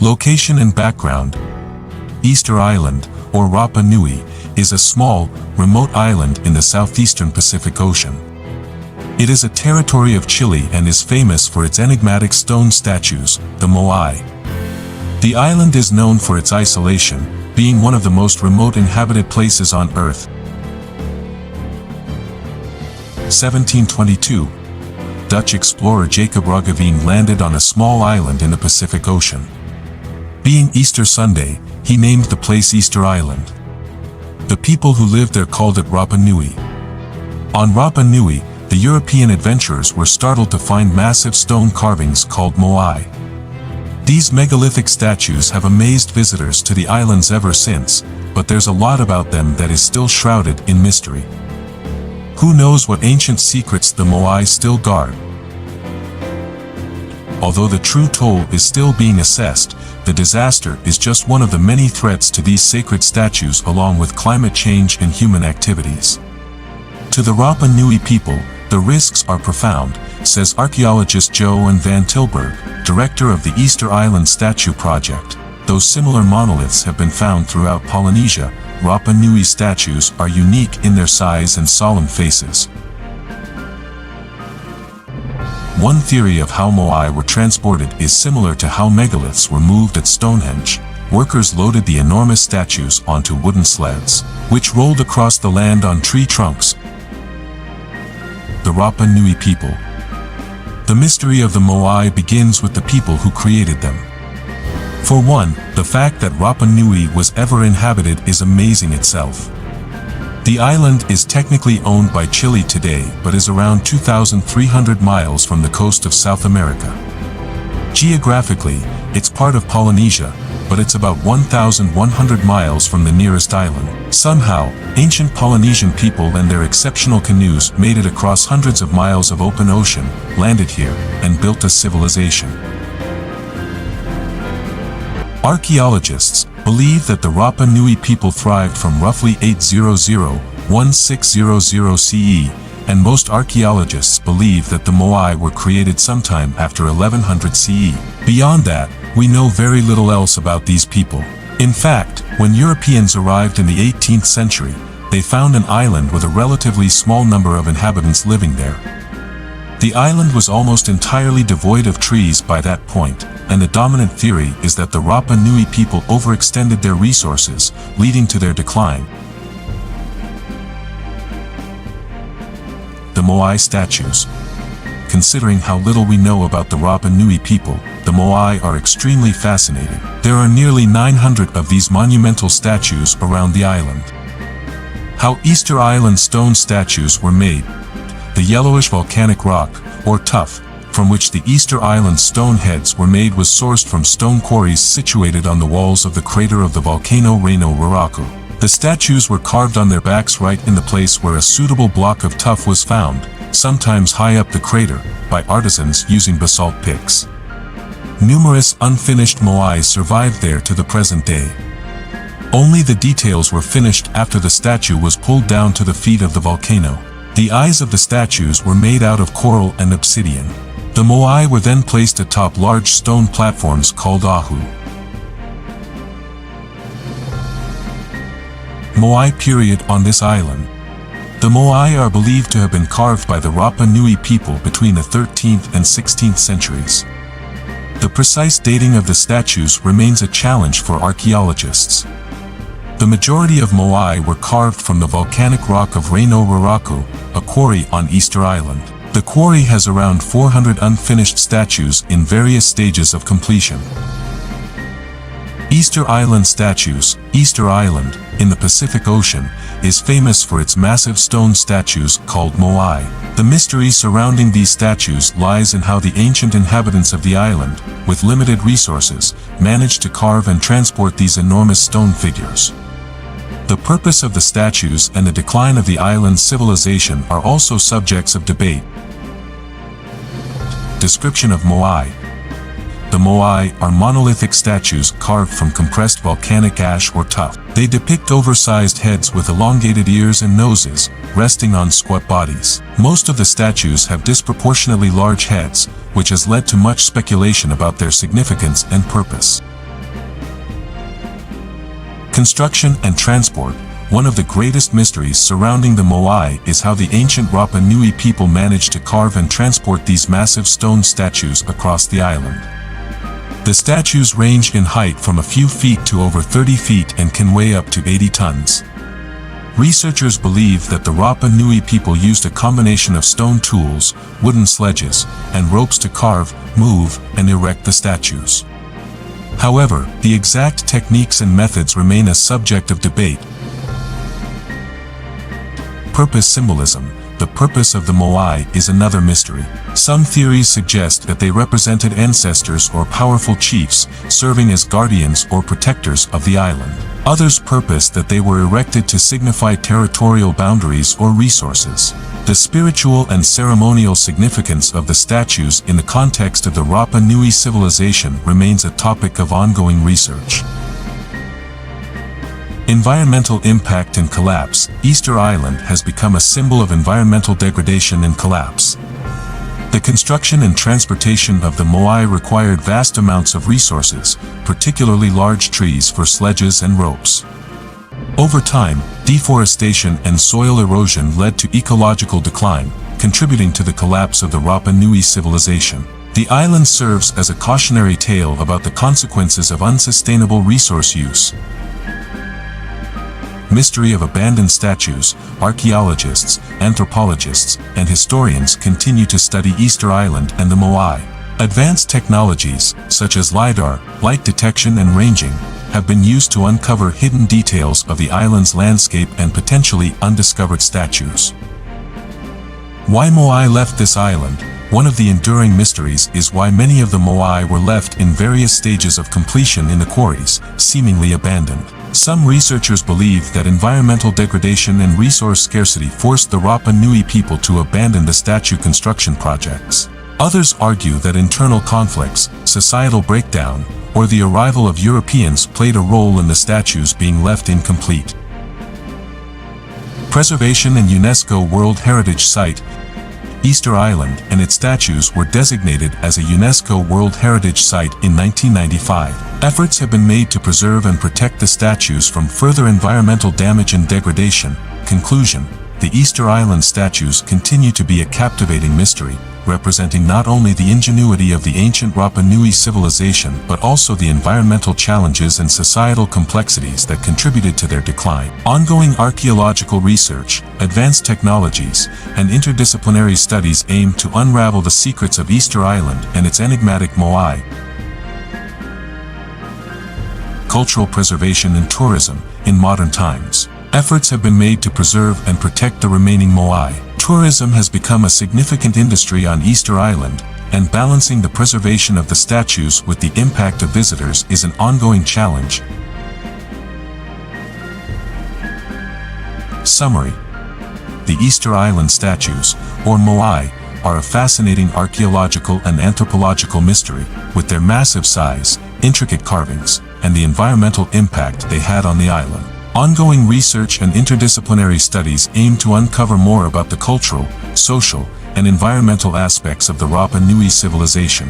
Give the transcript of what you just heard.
Location and background. Easter Island, or Rapa Nui, is a small, remote island in the southeastern Pacific Ocean. It is a territory of Chile and is famous for its enigmatic stone statues, the Moai. The island is known for its isolation, being one of the most remote inhabited places on Earth. 1722. Dutch explorer Jacob Roggeveen landed on a small island in the Pacific Ocean. Being Easter Sunday, he named the place Easter Island. The people who lived there called it Rapa Nui. On Rapa Nui, the European adventurers were startled to find massive stone carvings called Moai. These megalithic statues have amazed visitors to the islands ever since, but there's a lot about them that is still shrouded in mystery. Who knows what ancient secrets the Moai still guard? Although the true toll is still being assessed, the disaster is just one of the many threats to these sacred statues, along with climate change and human activities. To the Rapa Nui people, the risks are profound, says archaeologist Johan van Tilburg, director of the Easter Island Statue Project. Though similar monoliths have been found throughout Polynesia, Rapa Nui statues are unique in their size and solemn faces. One theory of how Moai were transported is similar to how megaliths were moved at Stonehenge. Workers loaded the enormous statues onto wooden sleds, which rolled across the land on tree trunks. The Rapa Nui people. The mystery of the Moai begins with the people who created them. For one, the fact that Rapa Nui was ever inhabited is amazing itself. The island is technically owned by Chile today but is around 2,300 miles from the coast of South America. Geographically, it's part of Polynesia, but it's about 1,100 miles from the nearest island. Somehow, ancient Polynesian people and their exceptional canoes made it across hundreds of miles of open ocean, landed here, and built a civilization. Archaeologists believe that the Rapa Nui people thrived from roughly 800–1600 CE, and most archaeologists believe that the Moai were created sometime after 1100 CE. Beyond that, we know very little else about these people. In fact, when Europeans arrived in the 18th century, they found an island with a relatively small number of inhabitants living there. The island was almost entirely devoid of trees by that point, and the dominant theory is that the Rapa Nui people overextended their resources, leading to their decline. The Moai statues. Considering how little we know about the Rapa Nui people, the Moai are extremely fascinating. There are nearly 900 of these monumental statues around the island. How Easter Island stone statues were made. The yellowish volcanic rock, or tuff, from which the Easter Island stone heads were made was sourced from stone quarries situated on the walls of the crater of the volcano Reno Raraku. The statues were carved on their backs right in the place where a suitable block of tuff was found, sometimes high up the crater, by artisans using basalt picks. Numerous unfinished Moai survive there to the present day. Only the details were finished after the statue was pulled down to the feet of the volcano. The eyes of the statues were made out of coral and obsidian. The Moai were then placed atop large stone platforms called ahu. Moai period on this island. The Moai are believed to have been carved by the Rapa Nui people between the 13th and 16th centuries. The precise dating of the statues remains a challenge for archaeologists. The majority of Moai were carved from the volcanic rock of Reno Raraku, a quarry on Easter Island. The quarry has around 400 unfinished statues in various stages of completion. Easter Island statues. Easter Island, in the Pacific Ocean, is famous for its massive stone statues called Moai. The mystery surrounding these statues lies in how the ancient inhabitants of the island, with limited resources, managed to carve and transport these enormous stone figures. The purpose of the statues and the decline of the island's civilization are also subjects of debate. Description of Moai. The Moai are monolithic statues carved from compressed volcanic ash or tuff. They depict oversized heads with elongated ears and noses, resting on squat bodies. Most of the statues have disproportionately large heads, which has led to much speculation about their significance and purpose. Construction and transport. One of the greatest mysteries surrounding the Moai is how the ancient Rapa Nui people managed to carve and transport these massive stone statues across the island. The statues range in height from a few feet to over 30 feet and can weigh up to 80 tons. Researchers believe that the Rapa Nui people used a combination of stone tools, wooden sledges, and ropes to carve, move, and erect the statues. However, the exact techniques and methods remain a subject of debate. Purpose symbolism. The purpose of the Moai is another mystery. Some theories suggest that they represented ancestors or powerful chiefs, serving as guardians or protectors of the island. Others purpose that they were erected to signify territorial boundaries or resources. The spiritual and ceremonial significance of the statues in the context of the Rapa Nui civilization remains a topic of ongoing research. Environmental impact and collapse. Easter Island has become a symbol of environmental degradation and collapse. The construction and transportation of the Moai required vast amounts of resources, particularly large trees for sledges and ropes. Over time, deforestation and soil erosion led to ecological decline, contributing to the collapse of the Rapa Nui civilization. The island serves as a cautionary tale about the consequences of unsustainable resource use. Mystery of abandoned statues. Archaeologists, anthropologists, and historians continue to study Easter Island and the Moai. Advanced technologies, such as LiDAR, light detection and ranging, have been used to uncover hidden details of the island's landscape and potentially undiscovered statues. Why Moai left this island? One of the enduring mysteries is why many of the Moai were left in various stages of completion in the quarries, seemingly abandoned. Some researchers believe that environmental degradation and resource scarcity forced the Rapa Nui people to abandon the statue construction projects. Others argue that internal conflicts, societal breakdown, or the arrival of Europeans played a role in the statues being left incomplete. Preservation and UNESCO World Heritage Site. Easter Island and its statues were designated as a UNESCO World Heritage Site in 1995. Efforts have been made to preserve and protect the statues from further environmental damage and degradation. Conclusion: the Easter Island statues continue to be a captivating mystery, representing not only the ingenuity of the ancient Rapa Nui civilization but also the environmental challenges and societal complexities that contributed to their decline. Ongoing archaeological research, advanced technologies, and interdisciplinary studies aim to unravel the secrets of Easter Island and its enigmatic Moai. Cultural preservation and tourism. In modern times, efforts have been made to preserve and protect the remaining Moai. Tourism has become a significant industry on Easter Island, and balancing the preservation of the statues with the impact of visitors is an ongoing challenge. Summary: the Easter Island statues, or Moai, are a fascinating archaeological and anthropological mystery, with their massive size, intricate carvings, and the environmental impact they had on the island. Ongoing research and interdisciplinary studies aim to uncover more about the cultural, social, and environmental aspects of the Rapa Nui civilization.